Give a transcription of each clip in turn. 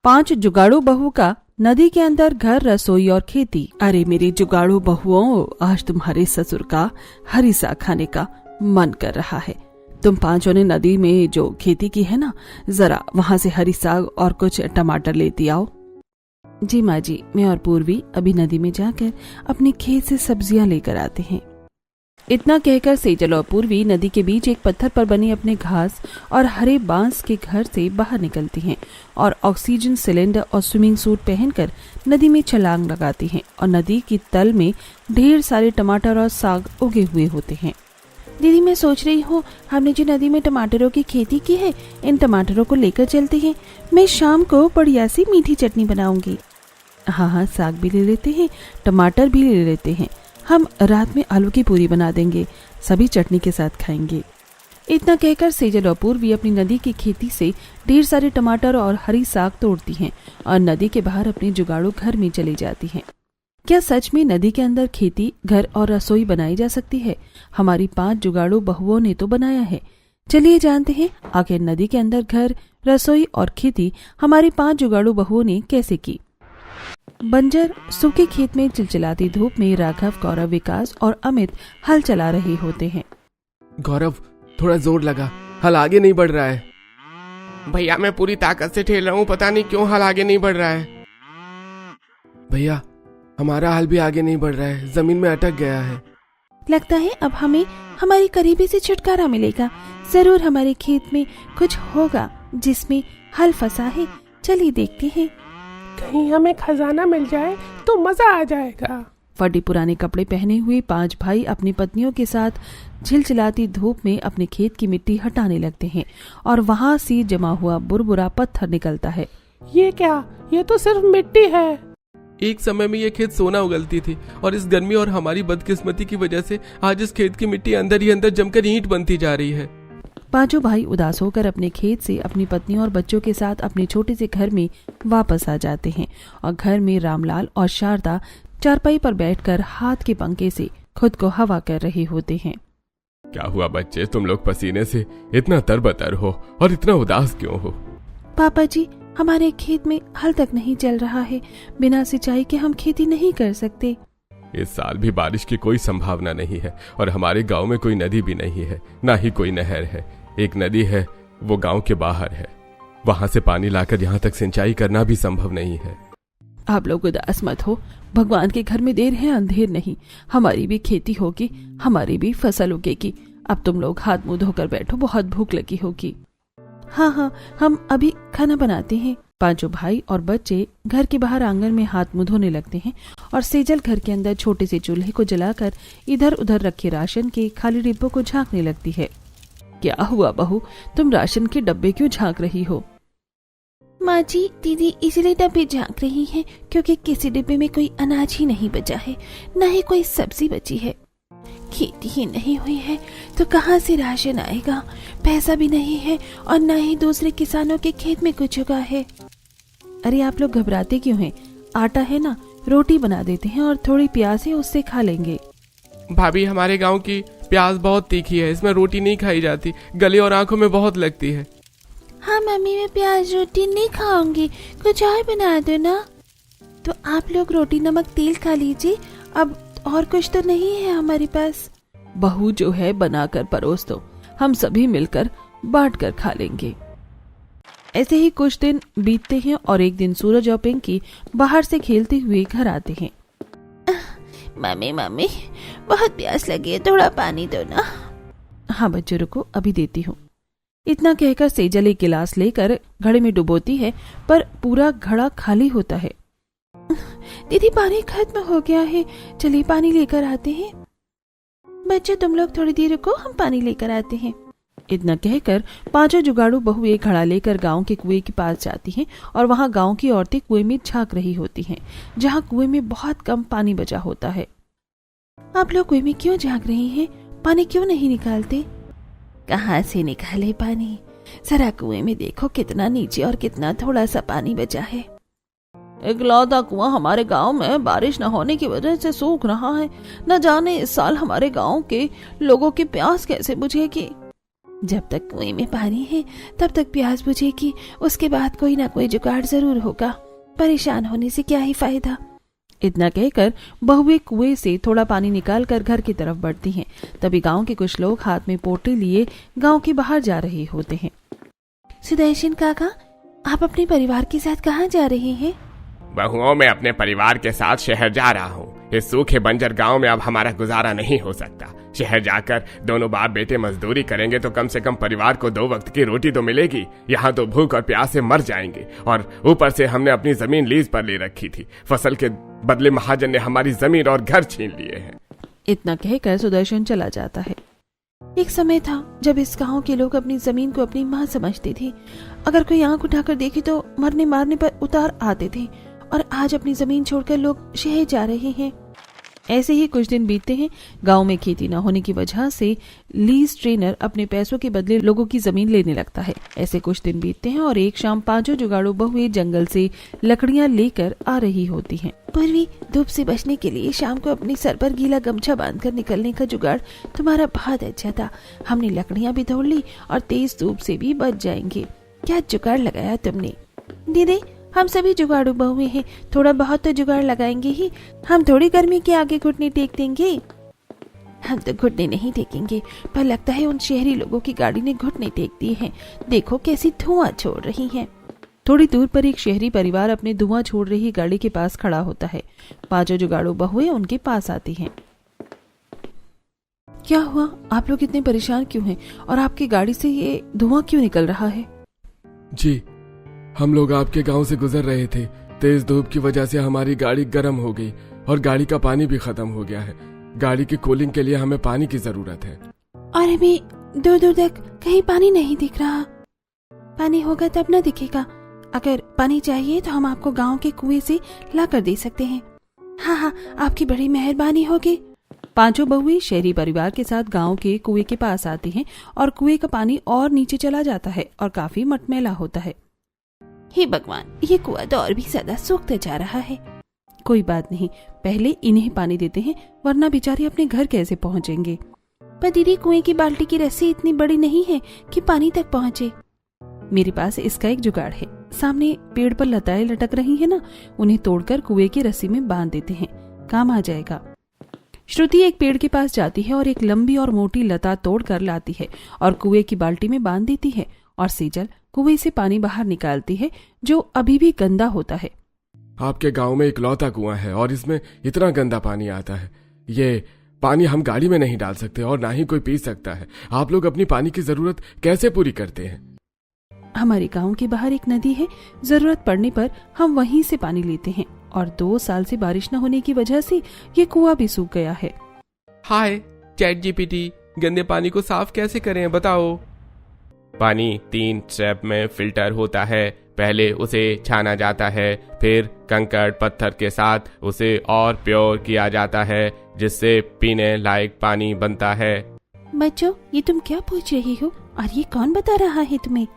5 जुगाड़ू बहू का नदी के अंदर घर, रसोई और खेती। अरे मेरी जुगाड़ू बहुओं, आज तुम्हारे ससुर का हरी साग खाने का मन कर रहा है। तुम 5 ने नदी में जो खेती की है ना, जरा वहाँ से हरी साग और कुछ टमाटर लेती आओ। जी माँ जी, मैं और पूर्वी अभी नदी में जाकर अपने खेत से सब्जियां लेकर आते हैं। इतना कहकर सेजल और पूर्वी नदी के बीच एक पत्थर पर बने अपने घास और हरे बांस के घर से बाहर निकलती हैं और ऑक्सीजन सिलेंडर और स्विमिंग सूट पहनकर नदी में छलांग लगाती हैं और नदी की तल में ढेर सारे टमाटर और साग उगे हुए होते हैं। दीदी, मैं सोच रही हूँ, हमने जो नदी में टमाटरों की खेती की है, इन टमाटरों को लेकर चलते हैं। मैं शाम को बढ़िया सी मीठी चटनी बनाऊंगी। हाँ, साग भी ले लेते हैं, टमाटर भी ले लेते हैं। हम रात में आलू की पूरी बना देंगे, सभी चटनी के साथ खाएंगे। इतना कहकर सेजल और पूर्वी अपनी नदी की खेती से ढेर सारे टमाटर और हरी साग तोड़ती हैं और नदी के बाहर अपने जुगाड़ू घर में चली जाती हैं। क्या सच में नदी के अंदर खेती, घर और रसोई बनाई जा सकती है? हमारी 5 जुगाड़ू बहुओं ने तो बनाया है। चलिए जानते हैं आखिर नदी के अंदर घर, रसोई और खेती हमारी 5 जुगाड़ू बहुओं ने कैसे की। बंजर सूखे खेत में चिलचिलाती धूप में राघव, गौरव, विकास और अमित हल चला रहे होते हैं। गौरव, थोड़ा जोर लगा, हल आगे नहीं बढ़ रहा है। भैया, मैं पूरी ताकत से ठेल रहा हूँ, पता नहीं क्यों हल आगे नहीं बढ़ रहा है। भैया, हमारा हल भी आगे नहीं बढ़ रहा है, जमीन में अटक गया है। लगता है अब हमें हमारी करीबी से छुटकारा मिलेगा। जरूर हमारे खेत में कुछ होगा जिसमें हल फंसा है। चलिए देखते हैं। कहीं हमें खजाना मिल जाए तो मजा आ जाएगा। फटे पुराने कपड़े पहने हुए 5 भाई अपनी पत्नियों के साथ झिलचिलाती धूप में अपने खेत की मिट्टी हटाने लगते हैं और वहाँ से जमा हुआ बुरबुरा पत्थर निकलता है। ये क्या? ये तो सिर्फ मिट्टी है। एक समय में ये खेत सोना उगलती थी और इस गर्मी और हमारी बदकिस्मती की वजह से आज इस खेत की मिट्टी अंदर ही अंदर जमकर ईंट बनती जा रही है। 5 भाई उदास होकर अपने खेत से अपनी पत्नियों और बच्चों के साथ अपने छोटे से घर में वापस आ जाते हैं और घर में रामलाल और शारदा चारपाई पर बैठकर हाथ के पंखे से खुद को हवा कर रहे होते हैं। क्या हुआ बच्चे, तुम लोग पसीने से इतना तरबतर हो और इतना उदास क्यों हो? पापा जी, हमारे खेत में हल तक नहीं चल रहा है। बिना सिंचाई के हम खेती नहीं कर सकते। इस साल भी बारिश की कोई संभावना नहीं है और हमारे गांव में कोई नदी भी नहीं है, ना ही कोई नहर है। एक नदी है, वो गांव के बाहर है। वहां से पानी लाकर यहाँ तक सिंचाई करना भी संभव नहीं है। आप लोग उदास मत हो, भगवान के घर में देर है अंधेर नहीं। हमारी भी खेती होगी, हमारी भी फसल उगेगी। अब तुम लोग हाथ मुंह धोकर बैठो, बहुत भूख लगी होगी। हाँ, हम अभी खाना बनाते हैं। 5 भाई और बच्चे घर के बाहर आंगन में हाथ मुंह धोने लगते हैं और सेजल घर के अंदर छोटे से चूल्हे को जलाकर इधर उधर रखे राशन के खाली डिब्बों को झांकने लगती है। क्या हुआ बहू, तुम राशन के डब्बे क्यों झांक रही हो? माँ जी, दीदी इसलिए डब्बे झांक रही हैं क्योंकि किसी डिब्बे में कोई अनाज ही नहीं बचा है, न ही कोई सब्जी बची है। खेती ही नहीं हुई है तो कहाँ से राशन आएगा? पैसा भी नहीं है और न ही दूसरे किसानों के खेत में कुछ उगा है। अरे आप लोग घबराते क्यों हैं? आटा है ना, रोटी बना देते हैं और थोड़ी प्याज है, उससे खा लेंगे। भाभी, हमारे गांव की प्याज बहुत तीखी है, इसमें रोटी नहीं खाई जाती, गले और आंखों में बहुत लगती है। हाँ मम्मी, मैं प्याज रोटी नहीं खाऊंगी, कुछ और बना दो ना। तो आप लोग रोटी नमक तेल खा लीजिए, अब और कुछ तो नहीं है हमारे पास। बहू जो है बनाकर परोस दो, हम सभी मिलकर बांट कर खा लेंगे। ऐसे ही कुछ दिन बीतते हैं और एक दिन सूरज और पिंकी बाहर से खेलते हुए घर आते हैं। मम्मी, बहुत प्यास लगी है, थोड़ा पानी दो ना। हाँ बच्चों, रुको, अभी देती हूँ। इतना कहकर सेजल एक गिलास लेकर घड़े में डुबोती है, पर पूरा घड़ा खाली होता है। दीदी, पानी खत्म हो गया है, चलिए पानी लेकर आते हैं। बच्चों तुम लोग थोड़ी देर रुको, हम पानी लेकर आते हैं। इतना कहकर 5 जुगाड़ू बहू एक घड़ा लेकर गांव के कुएं के पास जाती हैं और वहां गांव की औरतें कुएं में झांक रही होती हैं, जहां कुएं में बहुत कम पानी बचा होता है। आप लोग कुएं में क्यों झांक रही हैं? पानी क्यों नहीं निकालते? कहाँ से निकाले पानी? जरा कुएं में देखो, कितना नीचे और कितना थोड़ा सा पानी बचा है। इकलौता कुआं हमारे गांव में बारिश न होने की वजह से सूख रहा है। न जाने इस साल हमारे गांव के लोगों की प्यास कैसे बुझेगी। जब तक कुएं में पानी है तब तक प्यास बुझेगी, उसके बाद कोई ना कोई जुगाड़ जरूर होगा। परेशान होने से क्या ही फायदा। इतना कहकर बहुएं कुएं से थोड़ा पानी निकालकर घर की तरफ बढ़ती हैं। तभी गांव के कुछ लोग हाथ में पोटली लिए गांव के बाहर जा रहे होते हैं। सुदर्शन काका, आप अपने परिवार के साथ कहाँ जा रहे हैं? बहुओं मैं अपने परिवार के साथ शहर जा रहा हूँ। इस सूखे बंजर गांव में अब हमारा गुजारा नहीं हो सकता। शहर जाकर दोनों बाप बेटे मजदूरी करेंगे तो कम से कम परिवार को 2 वक्त की रोटी तो मिलेगी। यहाँ तो भूख और प्यास से मर जाएंगे, और ऊपर से हमने अपनी जमीन लीज पर ले रखी थी। फसल के बदले महाजन ने हमारी जमीन और घर छीन लिए हैं। इतना कहकर सुदर्शन चला जाता है। एक समय था जब इस गांव के लोग अपनी जमीन को अपनी माँ समझते थे। अगर कोई आंख उठाकर देखे तो मरने मारने पर उतार आते थे, और आज अपनी जमीन छोड़कर लोग शहर जा रहे हैं। ऐसे ही कुछ दिन बीतते हैं। गांव में खेती न होने की वजह से लीज ट्रेनर अपने पैसों के बदले लोगों की जमीन लेने लगता है। ऐसे कुछ दिन बीतते हैं और एक शाम 5 जुगाड़ू बहुएं जंगल से लकड़ियां लेकर आ रही होती हैं। पूर्वी, धूप से बचने के लिए शाम को अपने सर पर गीला गमछा बांधकर निकलने का जुगाड़ तुम्हारा बहुत अच्छा था। हमने लकड़ियां भी तोड़ ली और तेज धूप से भी बच जाएंगे। क्या जुगाड़ लगाया तुमने? दीदी, हम सभी जुगाड़ू बहुएं हैं, थोड़ा बहुत तो जुगाड़ लगाएंगे ही। हम थोड़ी गर्मी के आगे घुटने टेक देंगे। हम तो घुटने नहीं टेकेंगे, पर लगता है उन शहरी लोगों की गाड़ी ने घुटने टेक दिए हैं। देखो कैसी धुआं छोड़ रही है। थोड़ी दूर पर एक शहरी परिवार अपने धुआं छोड़ रही गाड़ी के पास खड़ा होता है। 5 जुगाड़ू बहुएं उनके पास आती हैं। क्या हुआ? आप लोग इतने परेशान क्यों हैं? और आपकी गाड़ी से ये धुआं क्यों निकल रहा है? जी, हम लोग आपके गांव से गुजर रहे थे। तेज धूप की वजह से हमारी गाड़ी गर्म हो गई और गाड़ी का पानी भी खत्म हो गया है। गाड़ी की कूलिंग के लिए हमें पानी की जरूरत है। और हमें दूर दूर तक कहीं पानी नहीं दिख रहा। पानी होगा तब न दिखेगा। अगर पानी चाहिए तो हम आपको गांव के कुएं से ला कर दे सकते हैं। हाँ हाँ, आपकी बड़ी मेहरबानी होगी। 5 बहुएं शहरी परिवार के साथ गांव के कुएं के पास आती हैं और कुएं का पानी और नीचे चला जाता है और काफी मटमैला होता है। हे भगवान, ये कुआं तो और भी ज्यादा सूखता जा रहा है। कोई बात नहीं, पहले इन्हें पानी देते हैं, वरना बेचारे अपने घर कैसे पहुंचेंगे। पर दीदी, कुएं की बाल्टी की रस्सी इतनी बड़ी नहीं है कि पानी तक पहुंचे। मेरे पास इसका एक जुगाड़ है। सामने पेड़ पर लताएं लटक रही है ना, उन्हें तोड़कर कुएं की रस्सी में बांध देते हैं, काम आ जाएगा। श्रुति एक पेड़ के पास जाती है और एक लंबी और मोटी लता तोड़ कर लाती है और कुएं की बाल्टी में बांध देती है, और सेजल कुएं से पानी बाहर निकालती है जो अभी भी गंदा होता है। आपके गांव में इकलौता कुआं है और इसमें इतना गंदा पानी आता है। ये पानी हम गाड़ी में नहीं डाल सकते और ना ही कोई पी सकता है। आप लोग अपनी पानी की जरूरत कैसे पूरी करते हैं? हमारे गांव के बाहर एक नदी है, जरूरत पड़ने पर हम वहीं से पानी लेते हैं, और 2 साल से बारिश न होने की वजह से ये कुआं भी सूख गया है। हाय चैट जीपीटी, गंदे पानी को साफ कैसे करें बताओ। पानी 3 स्टेप में फिल्टर होता है। पहले उसे छाना जाता है, फिर कंकड़ पत्थर के साथ उसे और प्योर किया जाता है, जिससे पीने लायक पानी बनता है। बच्चों, ये तुम क्या पूछ रही हो और ये कौन बता रहा है तुम्हें?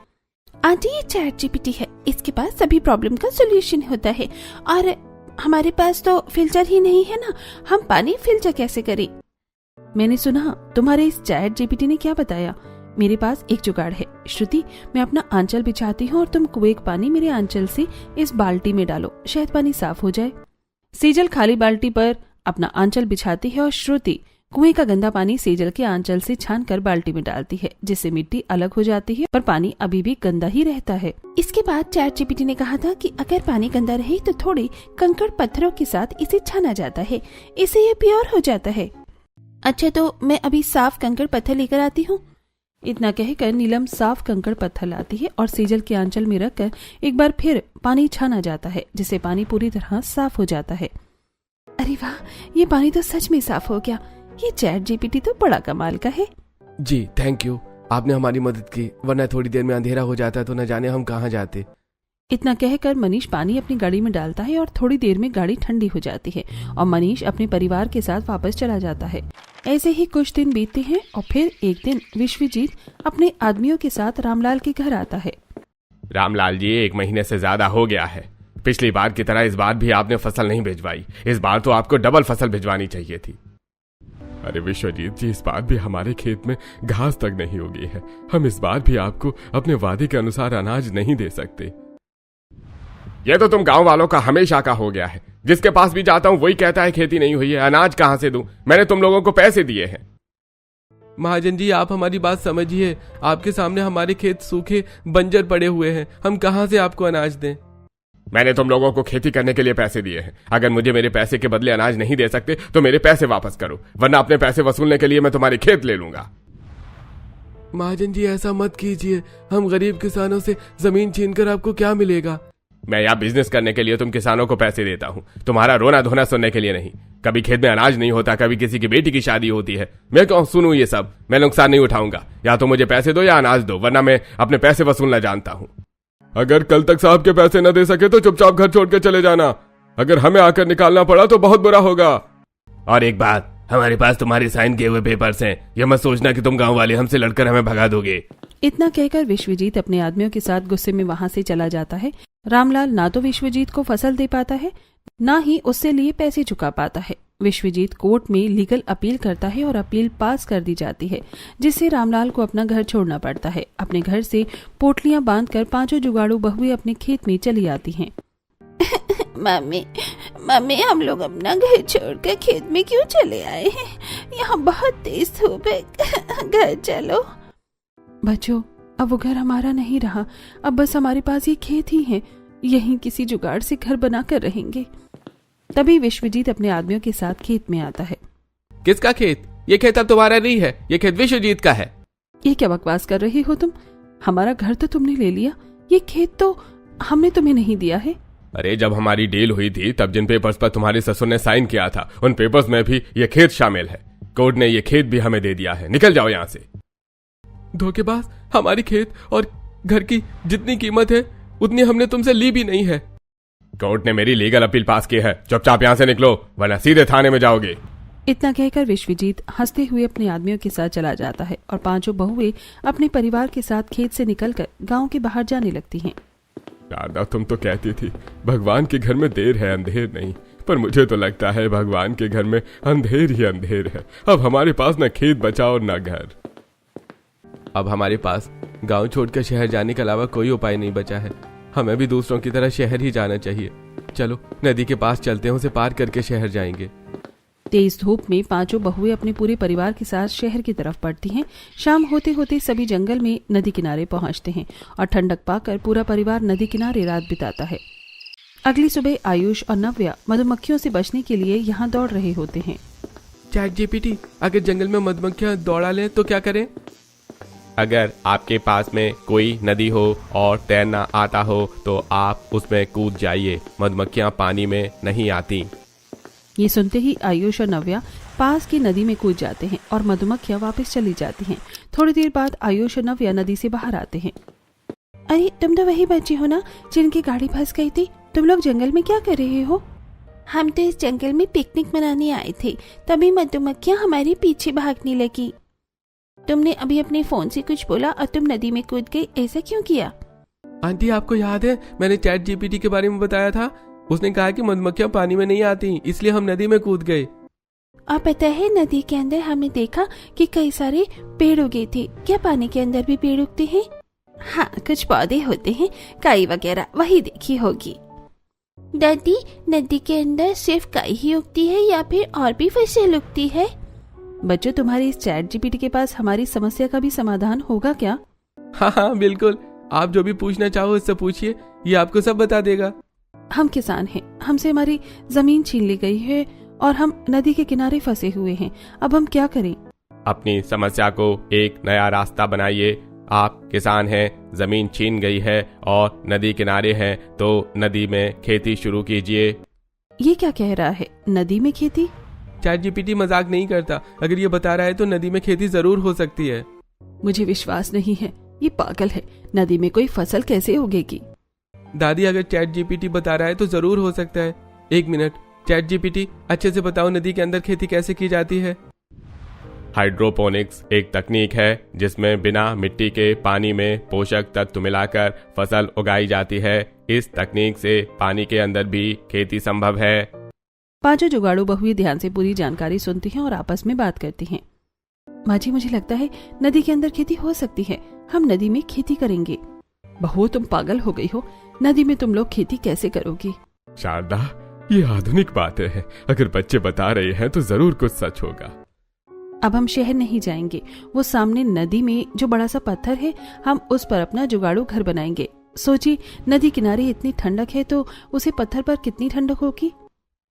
आंटी, ये चैट जीपीटी है। इसके पास सभी प्रॉब्लम का सोल्यूशन होता है, और हमारे पास तो फिल्टर ही नहीं है ना, हम पानी फिल्टर कैसे करें? मैंने सुना तुम्हारे इस चैट जीपीटी ने क्या बताया। मेरे पास एक जुगाड़ है। श्रुति, मैं अपना आंचल बिछाती हूँ और तुम कुएं का पानी मेरे आंचल से इस बाल्टी में डालो, शायद पानी साफ हो जाए। सेजल खाली बाल्टी पर अपना आंचल बिछाती है और श्रुति कुएं का गंदा पानी सेजल के आंचल से छानकर बाल्टी में डालती है, जिससे मिट्टी अलग हो जाती है, पर पानी अभी भी गंदा ही रहता है। इसके बाद चैट जीपीटी ने कहा था कि अगर पानी गंदा रहे तो थोड़े कंकड़ पत्थरों के साथ इसे छाना जाता है, इससे ये प्योर हो जाता है। अच्छा, तो मैं अभी साफ कंकड़ पत्थर लेकर आती हूँ। इतना कहकर नीलम साफ कंकड़ पत्थर लाती है और सेजल के आंचल में रखकर एक बार फिर पानी छाना जाता है, जिससे पानी पूरी तरह साफ हो जाता है। अरे वाह, ये पानी तो सच में साफ हो गया। ये चैट जीपीटी तो बड़ा कमाल का है। जी थैंक यू, आपने हमारी मदद की, वरना थोड़ी देर में अंधेरा हो जाता तो न जाने हम कहाँ जाते। इतना कहकर मनीष पानी अपनी गाड़ी में डालता है और थोड़ी देर में गाड़ी ठंडी हो जाती है और मनीष अपने परिवार के साथ वापस चला जाता है। ऐसे ही कुछ दिन बीतते हैं और फिर एक दिन विश्वजीत अपने आदमियों के साथ रामलाल के घर आता है। रामलाल जी, 1 महीने से ज्यादा हो गया है। पिछली बार की तरह इस बार भी आपने फसल नहीं भिजवाई। इस बार तो आपको डबल फसल भिजवानी चाहिए थी। अरे विश्वजीत जी, इस बार भी हमारे खेत में घास तक नहीं उगी है। हम इस बार भी आपको अपने वादे के अनुसार अनाज नहीं दे सकते। ये तो तुम गांव वालों का हमेशा का हो गया है। जिसके पास भी जाता हूं वही कहता है खेती नहीं हुई है, अनाज कहां से दूं? मैंने तुम लोगों को पैसे दिए हैं। महाजन जी, आप हमारी बात समझिए। आपके सामने हमारे खेत सूखे बंजर पड़े हुए हैं, हम कहां से आपको अनाज दें? मैंने तुम लोगों को खेती करने के लिए पैसे दिए हैं। अगर मुझे मेरे पैसे के बदले अनाज नहीं दे सकते तो मेरे पैसे वापस करो, वरना अपने पैसे वसूलने के लिए मैं तुम्हारे खेत ले लूंगा। महाजन जी, ऐसा मत कीजिए। हम गरीब किसानों से जमीन छीनकर आपको क्या मिलेगा? मैं यहाँ बिजनेस करने के लिए तुम किसानों को पैसे देता हूँ, तुम्हारा रोना धोना सुनने के लिए नहीं। कभी खेत में अनाज नहीं होता, कभी किसी की बेटी की शादी होती है। मैं क्यों सुनूं ये सब? मैं नुकसान नहीं उठाऊंगा। या तो मुझे पैसे दो या अनाज दो, वरना मैं अपने पैसे वसूलना जानता हूँ। अगर कल तक साहब के पैसे न दे सके तो चुपचाप घर छोड़ के चले जाना। अगर हमें आकर निकालना पड़ा तो बहुत बुरा होगा। और एक बात, हमारे पास तुम्हारे साइन किए हुए पेपर्स हैं। यह मत सोचना कि तुम गांव वाले हमसे लड़कर हमें भगा दोगे। इतना कहकर विश्वजीत अपने आदमियों के साथ गुस्से में वहां से चला जाता है। रामलाल ना तो विश्वजीत को फसल दे पाता है, ना ही उससे लिए पैसे चुका पाता है। विश्वजीत कोर्ट में लीगल अपील करता है और अपील पास कर दी जाती है, जिससे रामलाल को अपना घर छोड़ना पड़ता है। अपने घर से पोटलियां बांधकर पांचों जुगाड़ू बहुएं अपने खेत में चली आती हैं। मम्मी, हम लोग अपना घर छोड़कर खेत में क्यों चले आए हैं? यहाँ बहुत तेज धूप है। घर चलो। बच्चों, अब वो घर हमारा नहीं रहा। अब बस हमारे पास ये खेत ही है। यहीं किसी जुगाड़ से घर बनाकर रहेंगे। तभी विश्वजीत अपने आदमियों के साथ खेत में आता है। किसका खेत? ये खेत अब तुम्हारा नहीं है, ये खेत विश्वजीत का है। ये क्या बकवास कर रहे हो तुम? हमारा घर तो तुमने ले लिया, ये खेत तो हमने तुम्हें नहीं दिया है। अरे जब हमारी डील हुई थी तब जिन पेपर्स पर तुम्हारे ससुर ने साइन किया था उन पेपर्स में भी ये खेत शामिल है। कोर्ट ने ये खेत भी हमें दे दिया है। निकल जाओ यहाँ से। धोखेबाज, हमारी खेत और घर की जितनी कीमत है उतनी हमने तुमसे ली भी नहीं है। कोर्ट ने मेरी लीगल अपील पास की है। चुपचाप यहाँ से निकलो, वरना सीधे थाने में जाओगे। इतना कहकर विश्वजीत हंसते हुए अपने आदमियों के साथ चला जाता है और पांचों बहुएं अपने परिवार के साथ खेत से निकलकर गांव के बाहर जाने लगती हैं। शारदा, तुम तो कहती थी भगवान के घर में देर है अंधेर नहीं, पर मुझे तो लगता है भगवान के घर में अंधेर ही अंधेर है। अब हमारे पास न खेत बचा और न घर। अब हमारे पास गांव छोड़कर शहर जाने के अलावा कोई उपाय नहीं बचा है। हमें भी दूसरों की तरह शहर ही जाना चाहिए। चलो नदी के पास चलते हैं, उसे पार करके शहर जाएंगे। तेज धूप में पांचों बहुएं अपने पूरे परिवार के साथ शहर की तरफ बढ़ती हैं। शाम होते होते सभी जंगल में नदी किनारे पहुंचते हैं और ठंडक पाकर पूरा परिवार नदी किनारे रात बिताता है। अगली सुबह आयुष और नव्या मधुमक्खियों से बचने के लिए यहाँ दौड़ रहे होते हैं। चैट जीपीटी, अगर जंगल में मधुमक्खियां दौड़ा लें तो क्या करें? अगर आपके पास में कोई नदी हो और तैरना आता हो तो आप उसमें कूद जाइए। मधुमक्खियां पानी में नहीं आती। ये सुनते ही आयुष और नव्या पास की नदी में कूद जाते हैं और मधुमक्खियां वापस चली जाती हैं। थोड़ी देर बाद आयुष और नव्या नदी से बाहर आते हैं। अरे, तुम तो वही बच्चे हो ना जिनकी गाड़ी फंस गई थी? तुम लोग जंगल में क्या कर रहे हो? हम तो इस जंगल में पिकनिक मनाने आए थे, तभी मधुमक्खियां हमारे पीछे भागने लगी। तुमने अभी अपने फोन से कुछ बोला और तुम नदी में कूद गई, ऐसा क्यों किया? आंटी, आपको याद है मैंने चैट जीपीटी के बारे में बताया था? उसने कहा कि मधुमक्खियां पानी में नहीं आती, इसलिए हम नदी में कूद गए। और पता है, नदी के अंदर हमने देखा कि कई सारे पेड़ उगे थे। क्या पानी के अंदर भी पेड़ उगते हैं? हाँ, कुछ पौधे होते हैं, काई वगैरह, वही देखी होगी। दादी, नदी के अंदर सिर्फ काई ही उगती है या फिर और भी फसल उगती है? बच्चों, तुम्हारी इस चैट जीपीटी के पास हमारी समस्या का भी समाधान होगा क्या? हाँ हाँ बिल्कुल, आप जो भी पूछना चाहो इससे पूछिए, ये आपको सब बता देगा। हम किसान हैं, हमसे हमारी जमीन छीन ली गई है और हम नदी के किनारे फंसे हुए हैं। अब हम क्या करें? अपनी समस्या को एक नया रास्ता बनाइए। आप किसान हैं, जमीन छीन गई है और नदी किनारे हैं, तो नदी में खेती शुरू कीजिए। ये क्या कह रहा है? नदी में खेती? चैट जीपीटी मजाक नहीं करता। अगर ये बता रहा है तो नदी में खेती जरूर हो सकती है। मुझे विश्वास नहीं है, ये पागल है। नदी में कोई फसल कैसे उगेगी? दादी, अगर चैट जीपीटी बता रहा है तो जरूर हो सकता है। एक मिनट, चैट जीपीटी, अच्छे से बताओ नदी के अंदर खेती कैसे की जाती है? हाइड्रोपोनिक्स एक तकनीक है जिसमें बिना मिट्टी के पानी में पोषक तत्व मिलाकर फसल उगाई जाती है। इस तकनीक से पानी के अंदर भी खेती संभव है। पांचों जुगाड़ू बहुएं ध्यान से पूरी जानकारी सुनती हैं और आपस में बात करती हैं। माँ जी, मुझे लगता है नदी के अंदर खेती हो सकती है, हम नदी में खेती करेंगे। बहू, तुम पागल हो गई हो, नदी में तुम लोग खेती कैसे करोगी? शारदा, ये आधुनिक बातें हैं, अगर बच्चे बता रहे हैं तो जरूर कुछ सच होगा। अब हम शहर नहीं जाएंगे, वो सामने नदी में जो बड़ा सा पत्थर है, हम उस पर अपना जुगाड़ू घर बनाएंगे। सोचिए, नदी किनारे इतनी ठंडक है तो उसे पत्थर पर कितनी ठंडक होगी।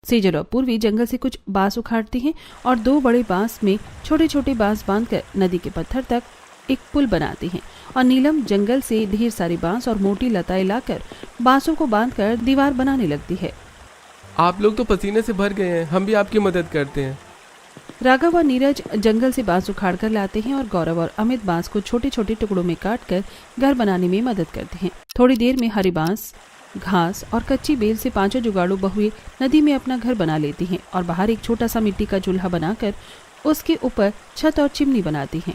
सेजल और पूर्वी जंगल से कुछ बांस उखाड़ती हैं और 2 बड़े बांस में छोटे छोटे बांस बांधकर नदी के पत्थर तक एक पुल बनाती हैं और नीलम जंगल से ढेर सारी बांस और मोटी लताएं लाकर बांसों को बांधकर दीवार बनाने लगती है। आप लोग तो पसीने से भर गए हैं, हम भी आपकी मदद करते हैं। राघव और नीरज जंगल से बांस उखाड़ कर लाते हैं और गौरव और अमित बांस को छोटे छोटे टुकड़ों में काट कर घर बनाने में मदद करते हैं। थोड़ी देर में हरी बांस, घास और कच्ची बेल से पांचों जुगाड़ू बहुएं नदी में अपना घर बना लेती हैं और बाहर एक छोटा सा मिट्टी का चूल्हा बनाकर उसके ऊपर छत और चिमनी बनाती हैं।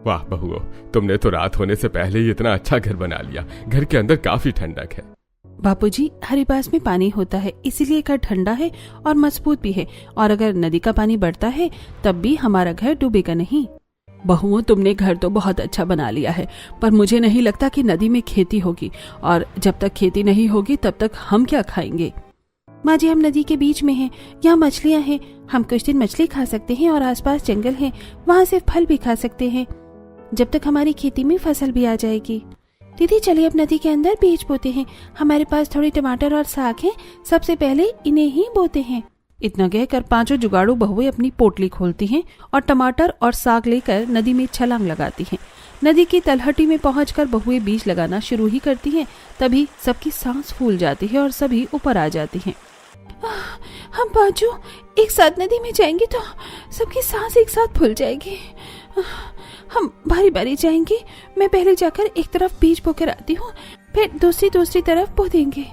वाह बहुओं, तुमने तो रात होने से पहले ही इतना अच्छा घर बना लिया। घर के अंदर काफी ठंडक है। बापूजी, हरी बांस में पानी होता है, इसीलिए घर ठंडा है और मजबूत भी है, और अगर नदी का पानी बढ़ता है तब भी हमारा घर डूबेगा नहीं। बहुओं, तुमने घर तो बहुत अच्छा बना लिया है, पर मुझे नहीं लगता कि नदी में खेती होगी, और जब तक खेती नहीं होगी तब तक हम क्या खाएंगे? माँ जी, हम नदी के बीच में हैं, यहाँ मछलियाँ हैं, हम कुछ दिन मछली खा सकते हैं और आसपास जंगल है, वहाँ से फल भी खा सकते हैं, जब तक हमारी खेती में फसल भी आ जाएगी। दीदी, चलिए अब नदी के अंदर बीज बोते हैं, हमारे पास थोड़ी टमाटर और साग है, सबसे पहले इन्हें ही बोते हैं। इतना कहकर पांचों जुगाड़ू बहुएं अपनी पोटली खोलती हैं और टमाटर और साग लेकर नदी में छलांग लगाती हैं। नदी की तलहटी में पहुंचकर बहुएं बीज लगाना शुरू ही करती हैं, तभी सबकी सांस फूल जाती है और सभी ऊपर आ जाती हैं। हम पांचों एक साथ नदी में जाएंगे तो सबकी सांस एक साथ फूल जाएगी। हम बारी बारी जाएंगे, मैं पहले जाकर एक तरफ बीज बोकर आती हूँ, फिर दूसरी तरफ बो देंगे।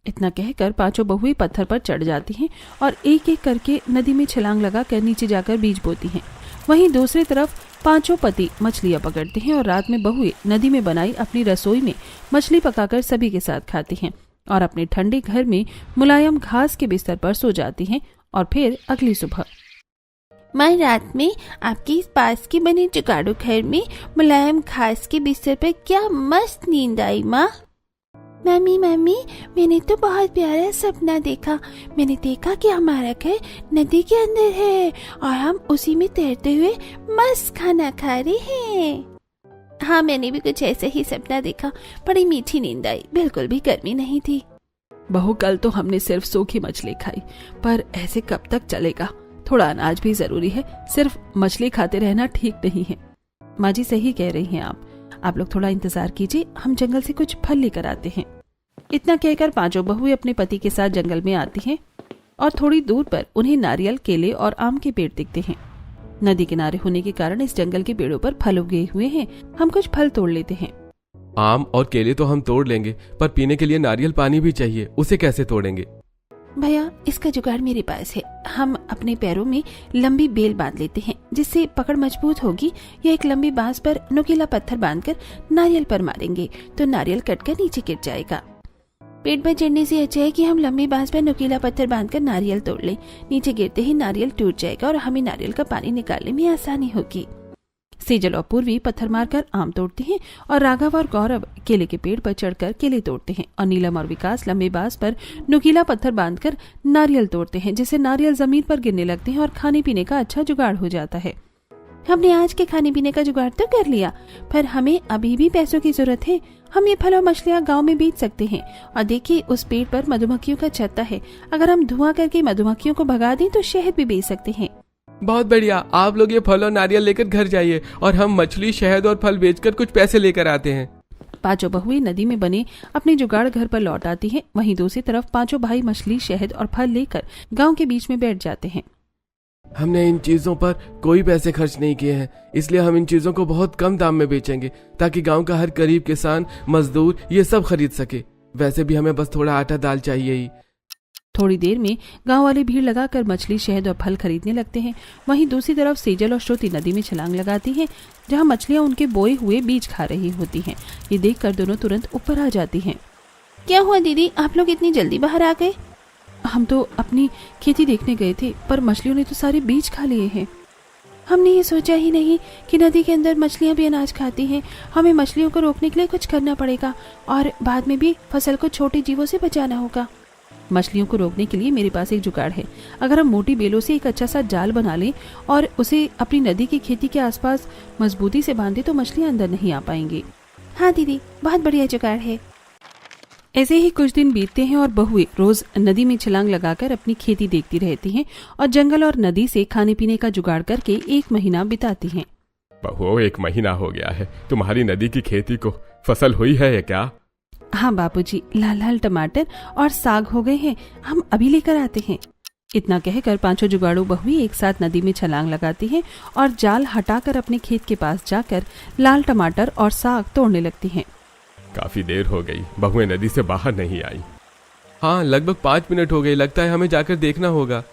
इतना कहकर पांचों बहुएं पत्थर पर चढ़ जाती हैं और एक एक करके नदी में छलांग लगाकर नीचे जाकर बीज बोती हैं। वहीं दूसरी तरफ पांचों पति मछलियां पकड़ते हैं और रात में बहुएं नदी में बनाई अपनी रसोई में मछली पकाकर सभी के साथ खाती हैं और अपने ठंडे घर में मुलायम घास के बिस्तर पर सो जाती हैं। और फिर अगली सुबह, माँ, रात में आपके इस पास के बने जुगाड़ू घर में मुलायम घास के बिस्तर पर क्या मस्त नींद आई माँ। मम्मी, मैंने तो बहुत प्यारा सपना देखा। मैंने देखा कि हमारा घर नदी के अंदर है और हम उसी में तैरते हुए मस्त खाना खा रहे हैं। हाँ, मैंने भी कुछ ऐसा ही सपना देखा, बड़ी मीठी नींद आई, बिल्कुल भी गर्मी नहीं थी। बहू, कल तो हमने सिर्फ सूखी मछली खाई, पर ऐसे कब तक चलेगा? थोड़ा अनाज भी जरूरी है, सिर्फ मछली खाते रहना ठीक नहीं है। माँ जी, सही कह रही हैं आप लोग थोड़ा इंतजार कीजिए, हम जंगल से कुछ फल लेकर आते हैं। इतना कहकर पांचों बहुएं अपने पति के साथ जंगल में आती हैं और थोड़ी दूर पर उन्हें नारियल, केले और आम के पेड़ दिखते हैं। नदी किनारे होने के कारण इस जंगल के पेड़ों पर फल उगे हुए हैं, हम कुछ फल तोड़ लेते हैं। आम और केले तो हम तोड़ लेंगे, पर पीने के लिए नारियल पानी भी चाहिए, उसे कैसे तोड़ेंगे? भैया, इसका जुगाड़ मेरे पास है। हम अपने पैरों में लंबी बेल बांध लेते हैं, जिससे पकड़ मजबूत होगी, या एक लंबी बांस पर नुकीला पत्थर बांधकर नारियल पर मारेंगे तो नारियल कटकर नीचे गिर जाएगा। पेट पर चढ़ने से अच्छा है कि हम लंबी बांस पर नुकीला पत्थर बांधकर नारियल तोड़ लें। नीचे गिरते ही नारियल टूट जाएगा और हमें नारियल का पानी निकालने में आसानी होगी। सेजल और पूर्वी पत्थर मारकर आम तोड़ते हैं और राघव और गौरव केले के पेड़ पर चढ़कर केले तोड़ते हैं और नीलम और विकास लंबे बांस पर नुकीला पत्थर बांधकर नारियल तोड़ते हैं, जिससे नारियल जमीन पर गिरने लगते हैं और खाने पीने का अच्छा जुगाड़ हो जाता है। हमने आज के खाने पीने का जुगाड़ तो कर लिया, पर हमें अभी भी पैसों की जरूरत है। हम ये फल और मछलियाँ गाँव में बेच सकते हैं। और देखिए, उस पेड़ पर मधुमक्खियों का छत्ता है, अगर हम धुआं करके मधुमक्खियों को भगा दें तो शहद भी बेच सकते हैं। बहुत बढ़िया, आप लोग ये फल और नारियल लेकर घर जाइए और हम मछली, शहद और फल बेचकर कुछ पैसे लेकर आते हैं। पांचों बहुएं नदी में बने अपने जुगाड़ घर पर लौट आती हैं। वहीं दूसरी तरफ पांचों भाई मछली, शहद और फल लेकर गांव के बीच में बैठ जाते हैं। हमने इन चीजों पर कोई पैसे खर्च नहीं किए हैं, इसलिए हम इन चीजों को बहुत कम दाम में बेचेंगे ताकि गांव का हर गरीब किसान, मजदूर ये सब खरीद सके। वैसे भी हमें बस थोड़ा आटा दाल चाहिए ही। थोड़ी देर में गांव वाले भीड़ लगाकर मछली, शहद और फल खरीदने लगते हैं। वहीं दूसरी तरफ सेजल और श्रुति नदी में छलांग लगाती हैं, जहां मछलियां उनके बोए हुए बीज खा रही होती हैं। ये देखकर दोनों तुरंत ऊपर आ जाती हैं। क्या हुआ दीदी, आप लोग इतनी जल्दी बाहर आ गए? हम तो अपनी खेती देखने गए थे, पर मछलियों ने तो सारे बीज खा लिए हैं। हमने ये सोचा ही नहीं कि नदी के अंदर मछलियां भी अनाज खाती हैं। हमें मछलियों को रोकने के लिए कुछ करना पड़ेगा और बाद में भी फसल को छोटे जीवों से बचाना होगा। मछलियों को रोकने के लिए मेरे पास एक जुगाड़ है। अगर हम मोटी बेलों से एक अच्छा सा जाल बना लें और उसे अपनी नदी की खेती के आसपास मजबूती से बांधे तो मछलियां अंदर नहीं आ पाएंगी। हाँ दीदी, बहुत बढ़िया जुगाड़ है। ऐसे ही कुछ दिन बीतते हैं और बहुएं रोज नदी में छलांग लगाकर अपनी खेती देखती रहती हैं और जंगल और नदी से खाने पीने का जुगाड़ करके 1 महीना बिताती हैं। बहुओं, 1 महीना हो गया है, तुम्हारी नदी की खेती को फसल हुई है क्या? हाँ बापूजी, लाल लाल टमाटर और साग हो गए हैं, हम अभी लेकर आते हैं। इतना कहकर 5 जुगाड़ू बहुएं एक साथ नदी में छलांग लगाती हैं और जाल हटाकर अपने खेत के पास जाकर लाल टमाटर और साग तोड़ने लगती हैं। काफी देर हो गई, बहुएं नदी से बाहर नहीं आई। हाँ, लगभग 5 मिनट हो गए, लगता है हमें जाकर देखना होगा।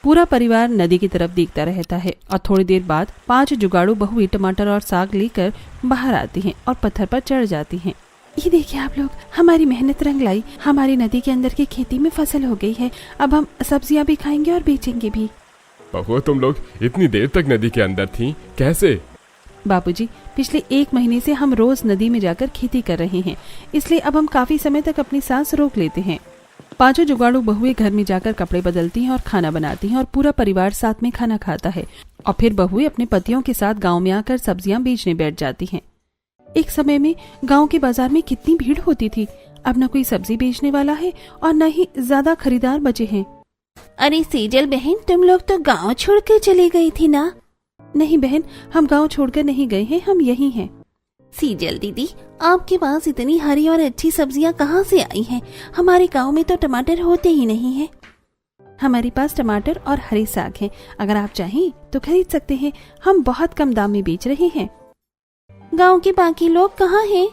पूरा परिवार नदी की तरफ देखता रहता है और थोड़ी देर बाद 5 जुगाड़ू बहुएं टमाटर और साग लेकर बाहर आती हैं और पत्थर पर चढ़ जाती हैं। ये देखिए आप लोग, हमारी मेहनत रंग लाई। हमारी नदी के अंदर की खेती में फसल हो गई है। अब हम सब्जियां भी खाएंगे और बेचेंगे भी। बहुओं, तुम लोग इतनी देर तक नदी के अंदर थी, कैसे? बापूजी, पिछले 1 महीने से हम रोज नदी में जाकर खेती कर रहे हैं, इसलिए अब हम काफी समय तक अपनी सांस रोक लेते हैं। 5 जुगाड़ू बहुएं घर में जाकर कपड़े बदलती हैं और खाना बनाती हैं और पूरा परिवार साथ में खाना खाता है और फिर बहुएं अपने पतियों के साथ गांव में आकर सब्जियां बेचने बैठ जाती हैं। एक समय में गांव के बाजार में कितनी भीड़ होती थी, अब न कोई सब्जी बेचने वाला है और न ही ज्यादा खरीदार बचे हैं। अरे सेजल बहन, तुम लोग तो गांव छोड़कर चली गई थी ना? नहीं बहन, हम गांव छोड़कर नहीं गए हैं, हम यहीं हैं। सीजल दीदी, आपके पास इतनी हरी और अच्छी सब्जियां कहाँ से आई हैं? हमारे गांव में तो टमाटर होते ही नहीं हैं। हमारे पास टमाटर और हरे साग हैं, अगर आप चाहें तो खरीद सकते हैं, हम बहुत कम दाम में बेच रहे हैं। गांव के बाकी लोग कहाँ हैं?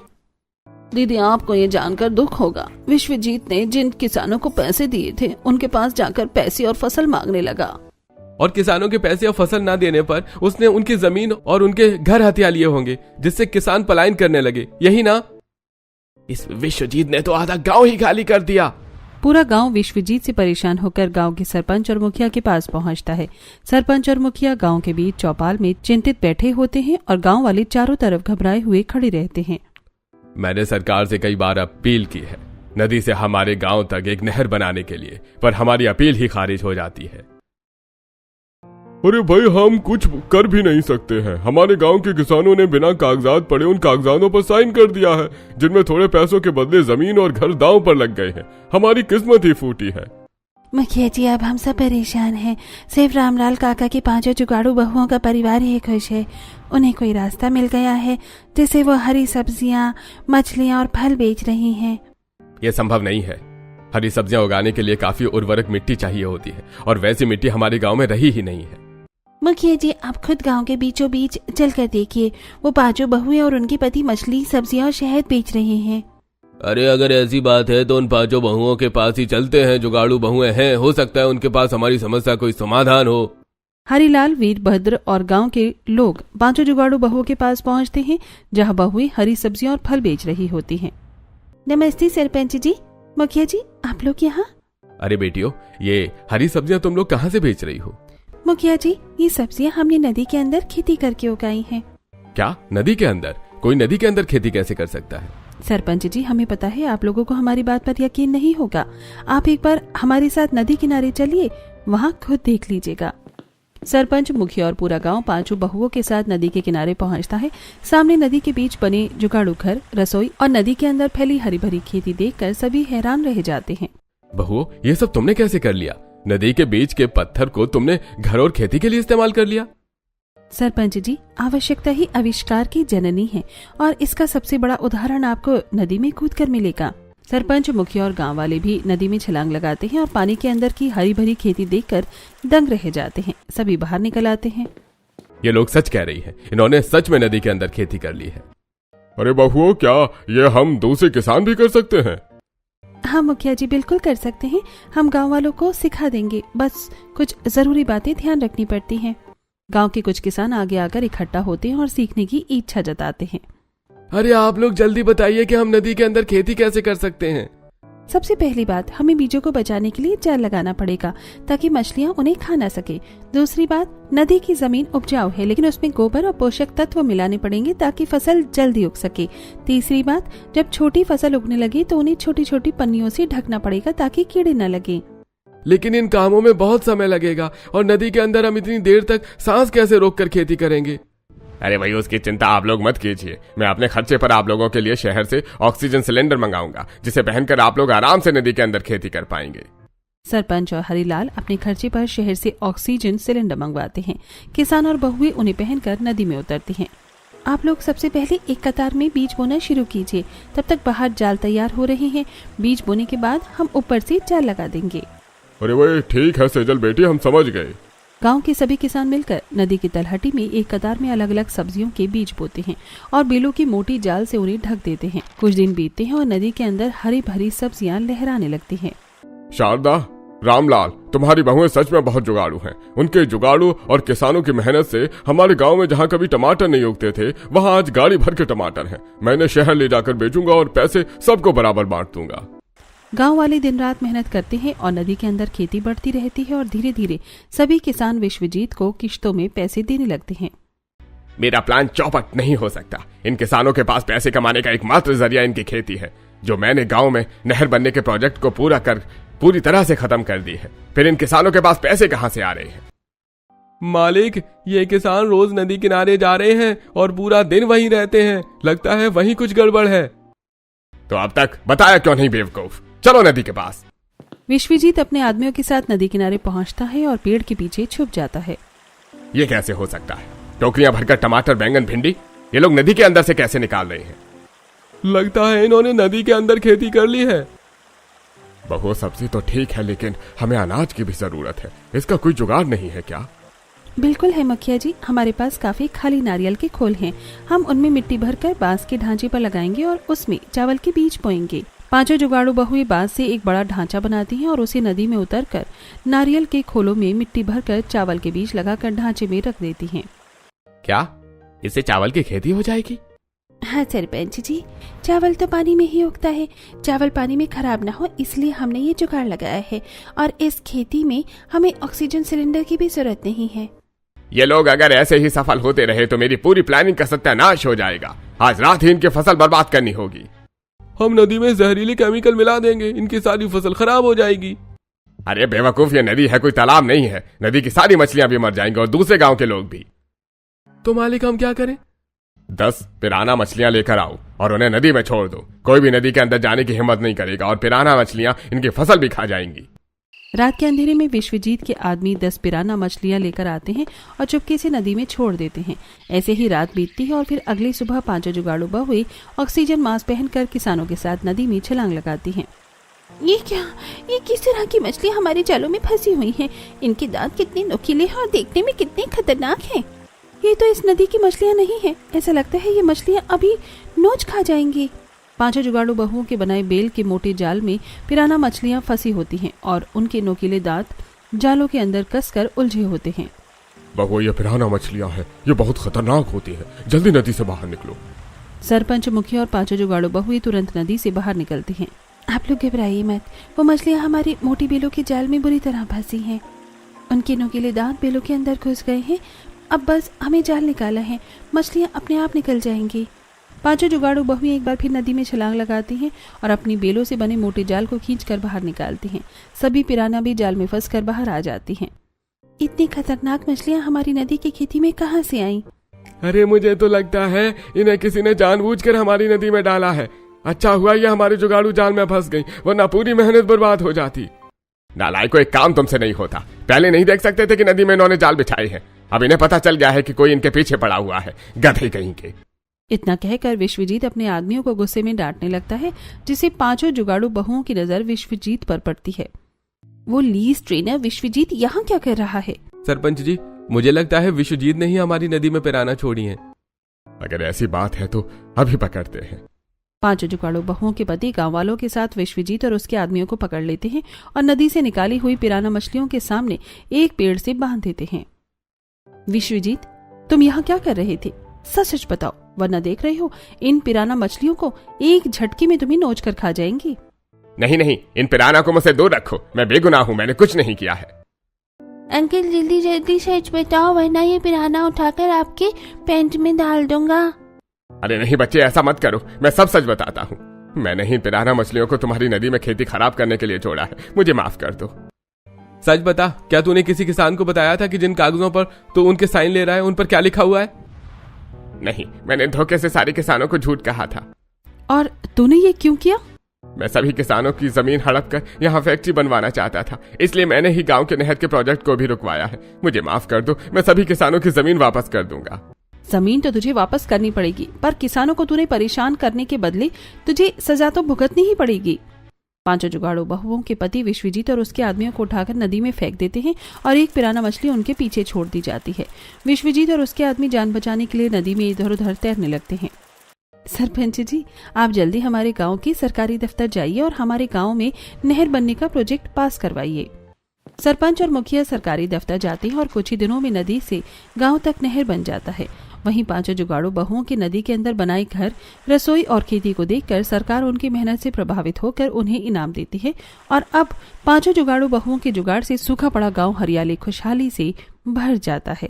दीदी, आपको ये जानकर दुख होगा, विश्वजीत ने जिन किसानों को पैसे दिए थे उनके पास जाकर पैसे और फसल मांगने लगा। और किसानों के पैसे और फसल ना देने पर उसने उनकी जमीन और उनके घर हथिया लिए होंगे, जिससे किसान पलायन करने लगे, यही ना? इस विश्वजीत ने तो आधा गांव ही खाली कर दिया। पूरा गांव विश्वजीत से परेशान होकर गांव के सरपंच और मुखिया के पास पहुंचता है। सरपंच और मुखिया गांव के बीच चौपाल में चिंतित बैठे होते हैं और गांव वाले चारों तरफ घबराए हुए खड़े रहते हैं। मैंने सरकार से कई बार अपील की है नदी से हमारे गांव तक एक नहर बनाने के लिए, पर हमारी अपील ही खारिज हो जाती है। अरे भाई, हम कुछ कर भी नहीं सकते हैं। हमारे गांव के किसानों ने बिना कागजात पढ़े उन कागजातों पर साइन कर दिया है, जिनमें थोड़े पैसों के बदले जमीन और घर दांव पर लग गए हैं। हमारी किस्मत ही फूटी है। मुखिया जी, अब हम सब परेशान हैं। सिर्फ रामलाल काका की 5 जुगाड़ू बहुओं का परिवार ही खुश है। उन्हें कोई रास्ता मिल गया है जिससे वो हरी सब्जियां, मछलियां और फल बेच रही हैं। यह संभव नहीं है। हरी सब्जियां उगाने के लिए काफी उर्वरक मिट्टी चाहिए होती है और वैसी मिट्टी हमारे गांव में रही ही नहीं है। मुखिया जी, आप खुद गांव के बीचों बीच चलकर देखिए, वो 5 बहुएं और उनके पति मछली, सब्जियां और शहद बेच रहे हैं। अरे अगर ऐसी बात है तो उन 5 बहुओं के पास ही चलते हैं। जुगाड़ू बहुएं हैं, हो सकता है उनके पास हमारी समस्या कोई समाधान हो। हरिलाल, वीरभद्र और गांव के लोग 5 जुगाड़ू बहुओं के पास पहुंचते हैं, जहां बहुएं हरी सब्जियां और फल बेच रही होती हैं। नमस्ते सरपंच जी, मुखिया जी, आप लोग यहाँ? अरे बेटियों, ये हरी सब्जियां तुम लोग कहाँ से बेच रही हो? मुखिया जी, ये सब्जियां हमने नदी के अंदर खेती करके उगाई हैं। क्या नदी के अंदर? कोई नदी के अंदर खेती कैसे कर सकता है? सरपंच जी, हमें पता है आप लोगों को हमारी बात पर यकीन नहीं होगा। आप एक बार हमारे साथ नदी किनारे चलिए, वहाँ खुद देख लीजिएगा। सरपंच, मुखिया और पूरा गांव 5 बहुओं के साथ नदी के किनारे पहुंचता है। सामने नदी के बीच बने जुगाड़ू घर, रसोई और नदी के अंदर फैली हरी भरी खेती देखकर सभी हैरान रह जाते हैं। बहुओं, ये सब तुमने कैसे कर लिया? नदी के बीच के पत्थर को तुमने घर और खेती के लिए इस्तेमाल कर लिया? सरपंच जी, आवश्यकता ही आविष्कार की जननी है और इसका सबसे बड़ा उदाहरण आपको नदी में कूदकर मिलेगा। सरपंच, मुखिया और गांव वाले भी नदी में छलांग लगाते हैं और पानी के अंदर की हरी भरी खेती देखकर दंग रह जाते हैं। सभी बाहर निकल आते हैं। ये लोग सच कह रही हैं, इन्होंने सच में नदी के अंदर खेती कर ली है। अरे बहुओं, क्या ये हम दूसरे किसान भी कर सकते हैं? हाँ मुखिया जी, बिल्कुल कर सकते हैं। हम गांव वालों को सिखा देंगे, बस कुछ जरूरी बातें ध्यान रखनी पड़ती हैं। गांव के कुछ किसान आगे आकर इकट्ठा होते हैं और सीखने की इच्छा जताते हैं। अरे आप लोग जल्दी बताइए कि हम नदी के अंदर खेती कैसे कर सकते हैं। सबसे पहली बात, हमें बीजों को बचाने के लिए जाल लगाना पड़ेगा ताकि मछलियाँ उन्हें खा ना सके। दूसरी बात, नदी की जमीन उपजाऊ है लेकिन उसमें गोबर और पोषक तत्व मिलाने पड़ेंगे ताकि फसल जल्दी उग सके। तीसरी बात, जब छोटी फसल उगने लगे तो उन्हें छोटी छोटी पन्नियों से ढकना पड़ेगा ताकि कीड़े न लगे। लेकिन इन कामों में बहुत समय लगेगा और नदी के अंदर हम इतनी देर तक सांस कैसे रोककर खेती करेंगे? अरे भाई उसकी चिंता आप लोग मत कीजिए, मैं अपने खर्चे पर आप लोगों के लिए शहर से ऑक्सीजन सिलेंडर मंगाऊंगा जिसे पहनकर आप लोग आराम से नदी के अंदर खेती कर पाएंगे। सरपंच और हरीलाल अपने खर्चे पर शहर से ऑक्सीजन सिलेंडर मंगवाते हैं। किसान और बहुएं उन्हें पहनकर नदी में उतरती हैं। आप लोग सबसे पहले एक कतार में बीज बोना शुरू कीजिए, तब तक बाहर जाल तैयार हो रहे हैं। बीज बोने के बाद हम ऊपर से जाल लगा देंगे। अरे भाई ठीक है सेजल बेटी, हम समझ गए। गांव के सभी किसान मिलकर नदी की तलहटी में एक कतार में अलग अलग सब्जियों के बीज बोते हैं और बेलों की मोटी जाल से उन्हें ढक देते हैं। कुछ दिन बीतते हैं और नदी के अंदर हरी भरी सब्जियां लहराने लगती हैं। शारदा, रामलाल, तुम्हारी बहुएं सच में बहुत जुगाड़ू हैं। उनके जुगाड़ू और किसानों की मेहनत से हमारे गांव में जहां कभी टमाटर नहीं उगते थे वहां आज गाड़ी भर के टमाटर हैं। मैं इन्हें शहर ले जाकर बेचूंगा और पैसे सबको बराबर बांट दूंगा। गांव वाले दिन रात मेहनत करते हैं और नदी के अंदर खेती बढ़ती रहती है और धीरे धीरे सभी किसान विश्वजीत को किश्तों में पैसे देने लगते हैं। मेरा प्लान चौपट नहीं हो सकता। इन किसानों के पास पैसे कमाने का एकमात्र जरिया इनकी खेती है, जो मैंने गांव में नहर बनने के प्रोजेक्ट को पूरी तरह से खत्म कर दी है। फिर इन किसानों के पास पैसे कहां से आ रहे हैं? मालिक, ये किसान रोज नदी किनारे जा रहे हैं और पूरा दिन वहीं रहते हैं। लगता है वहीं कुछ गड़बड़ है। तो अब तक बताया क्यों नहीं बेवकूफ? चलो नदी के पास। विश्वजीत अपने आदमियों के साथ नदी किनारे पहुंचता है और पेड़ के पीछे छुप जाता है। ये कैसे हो सकता है? टोकरियां भरकर टमाटर, बैंगन, भिंडी ये लोग नदी के अंदर से कैसे निकाल रहे हैं? लगता है इन्होंने नदी के अंदर खेती कर ली है। बहु सब्जी तो ठीक है लेकिन हमें अनाज की भी जरूरत है। इसका कोई जुगाड़ नहीं है क्या? बिल्कुल है मुखिया जी, हमारे पास काफी खाली नारियल के खोल हैं। हम उनमें मिट्टी भरकर बांस के ढांचे पर लगाएंगे और उसमें चावल के बीज बोएंगे। पांचों जुगाड़ू बहुएं बांस से एक बड़ा ढांचा बनाती हैं और उसे नदी में उतरकर नारियल के खोलों में मिट्टी भरकर चावल के बीज लगाकर ढांचे में रख देती हैं। क्या इससे चावल की खेती हो जाएगी? हाँ सरपंच जी, चावल तो पानी में ही उगता है। चावल पानी में खराब ना हो इसलिए हमने ये जुगाड़ लगाया है और इस खेती में हमें ऑक्सीजन सिलेंडर की भी जरूरत नहीं है। ये लोग अगर ऐसे ही सफल होते रहे तो मेरी पूरी प्लानिंग का सत्यानाश हो जाएगा। आज रात ही इनकी फसल बर्बाद करनी होगी। हम नदी में जहरीले केमिकल मिला देंगे, इनकी सारी फसल खराब हो जाएगी। अरे बेवकूफ, ये नदी है कोई तालाब नहीं है। नदी की सारी मछलियां भी मर जाएंगी और दूसरे गांव के लोग भी। तो मालिक हम क्या करें? 10 पिराना मछलियां लेकर आओ और उन्हें नदी में छोड़ दो। कोई भी नदी के अंदर जाने की हिम्मत नहीं करेगा और पिराना मछलियां इनकी फसल भी खा जाएंगी। रात के अंधेरे में विश्वजीत के आदमी 10 पिराना मछलियां लेकर आते हैं और चुपके से नदी में छोड़ देते हैं। ऐसे ही रात बीतती है और फिर अगली सुबह पांचों जुगाड़ू बहुएं ऑक्सीजन मास्क पहनकर किसानों के साथ नदी में छलांग लगाती हैं। ये किस तरह की मछलियाँ हमारे जालों में फंसी हुई हैं? इनके दांत कितने नुकीले हैं और देखने में कितने खतरनाक हैं। ये तो इस नदी की मछलियां नहीं है, ऐसा लगता है ये मछलियां अभी नोच खा जाएंगी। पांचों जुगाड़ू बहुओं के बनाए बेल के मोटे जाल में पिराना मछलियां फंसी होती हैं और उनके नोकीले दांत जालों के अंदर कसकर उलझे होते हैं। बहु, ये पिराना मछलियां हैं, ये बहुत खतरनाक होती है। जल्दी नदी से बाहर निकलो। सरपंच, मुखिया और पांचों जुगाड़ू बहुएं तुरंत नदी से बाहर निकलते हैं। आप लोग घबराइए मत, वो मछलियाँ हमारी मोटी बेलों के जाल में बुरी तरह फंसी हैं। उनके नुकीले दांत बेलों के अंदर घुस गए हैं। अब बस हमें जाल निकाला है, मछलियाँ अपने आप निकल जाएंगी। पांचों जुगाड़ू बहुएं एक बार फिर नदी में छलांग लगाती हैं और अपनी बेलों से बने मोटे जाल को खींचकर बाहर निकालती हैं। सभी पिराना भी जाल में फंसकर बाहर आ जाती हैं। इतनी खतरनाक मछलियाँ हमारी नदी की खेती में कहाँ से आईं? अरे मुझे तो लगता है इन्हें किसी ने जानबूझकर हमारी नदी में डाला है। अच्छा हुआ ये हमारे जुगाड़ू जाल में फंस गई, वरना पूरी मेहनत बर्बाद हो जाती। नालायकों, एक काम तुमसे नहीं होता। पहले नहीं देख सकते थे कि नदी में इन्होंने जाल बिछाए हैं? अब इन्हें पता चल गया है कि कोई इनके पीछे पड़ा हुआ है। गधे कहीं के। इतना कहकर विश्वजीत अपने आदमियों को गुस्से में डांटने लगता है, जिससे पांचों जुगाड़ू बहुओं की नजर विश्वजीत पर पड़ती है। वो लीज ट्रेनर विश्वजीत यहाँ क्या कर रहा है? सरपंच जी, मुझे लगता है विश्वजीत ने ही हमारी नदी में पिराना छोड़ी है। अगर ऐसी बात है तो अभी पकड़ते हैं। पांचों जुगाड़ू बहुओं के पति गांव वालों के साथ विश्वजीत और उसके आदमियों को पकड़ लेते हैं और नदी से निकाली हुई पिराना मछलियों के सामने एक पेड़ से बांध देते हैं। विश्वजीत, तुम यहाँ क्या कर रहे थे? सच सच बताओ, वरना देख रहे हो इन पिराना मछलियों को एक झटके में तुम्हें नोच कर खा जाएंगी। नहीं नहीं, इन पिराना को मुझसे दूर रखो, मैं बेगुनाह हूँ, मैंने कुछ नहीं किया है। अंकल जल्दी जल्दी सच बताओ, वरना ये पिराना उठाकर आपके पैंट में डाल दूंगा। अरे नहीं बच्चे, ऐसा मत करो, मैं सब सच बताता हूँ। मैंने ही पिराना मछलियों को तुम्हारी नदी में खेती खराब करने के लिए छोड़ा है, मुझे माफ कर दो। सच बता, क्या तूने किसी किसान को बताया था कि जिन कागजों पर तू उनके साइन ले रहा है उन पर क्या लिखा हुआ है? नहीं, मैंने धोखे से सारे किसानों को झूठ कहा था। और तूने ये क्यों किया? मैं सभी किसानों की जमीन हड़प कर यहाँ फैक्ट्री बनवाना चाहता था, इसलिए मैंने ही गांव के नहर के प्रोजेक्ट को भी रुकवाया है। मुझे माफ कर दो, मैं सभी किसानों की जमीन वापस कर दूंगा। जमीन तो तुझे वापस करनी पड़ेगी, पर किसानों को तूने परेशान करने के बदले तुझे सजा तो भुगतनी ही पड़ेगी। पांचों जुगाड़ू बहुओं के पति विश्वजीत और उसके आदमियों को उठाकर नदी में फेंक देते हैं और एक पिराना मछली उनके पीछे छोड़ दी जाती है। विश्वजीत और उसके आदमी जान बचाने के लिए नदी में इधर उधर तैरने लगते हैं। सरपंच जी, आप जल्दी हमारे गांव के सरकारी दफ्तर जाइए और हमारे गांव में नहर बनने का प्रोजेक्ट पास करवाइए। सरपंच और मुखिया सरकारी दफ्तर जाते हैं और कुछ ही दिनों में नदी से गांव तक नहर बन जाता है। वहीं पांचों जुगाड़ू बहुओं के नदी के अंदर बनाए घर, रसोई और खेती को देखकर सरकार उनकी मेहनत से प्रभावित होकर उन्हें इनाम देती है और अब पांचों जुगाड़ू बहुओं के जुगाड़ से सूखा पड़ा गांव हरियाली खुशहाली से भर जाता है।